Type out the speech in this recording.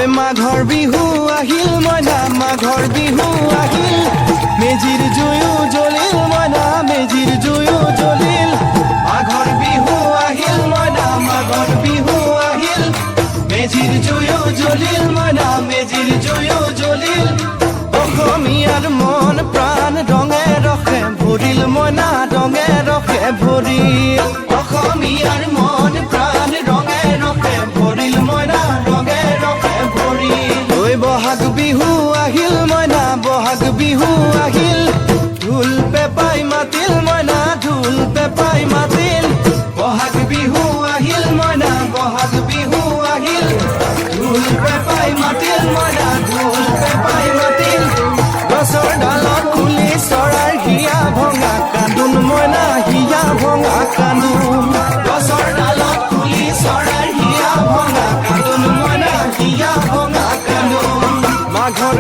মাঘৰ বিহু আহিল মইনা মাঘৰ বিহু আহিল মেজিৰ জুয়ো জ্বলিল মইনা মেজিৰ জুয়ো জ্বলিল মাঘৰ বিহু আহিল মইনা মাঘৰ বিহু আহিল মেজিৰ জুয়ো জ্বলিল মইনা মেজিৰ জুয়ো জ্বলিল অসমীয়াৰ মন প্ৰাণ ৰঙে ৰসে ভৰিল মইনা ৰঙে ৰসে ভৰিল অসমীয়াৰ মন প্ৰাণ ৰঙে ৰসে ভৰিল মইনা ৰঙে ৰসে ভৰিল ঐ বহাগ বিহু আহিল মইনা বহাগ বিহু আহিল ঢোল পেপাই মাতিল মইনা ঢোল পেপাই মাতিল বহাগ বিহু আহিল মইনা বহাগ বিহু আহিল ঢোল পেপাই মাতিল মইনা ঢোল পেপাই মাতিল গছৰ ডালত কুলি চৰাইৰ হিয়া ভঙা কান্দোন মইনা হিয়া ভঙা কান্দোন গছৰ ডালত কুলি চৰাইৰ হিয়া ভঙা কান্দোন মইনা হিয়া ভঙা কান্দোন মাঘৰ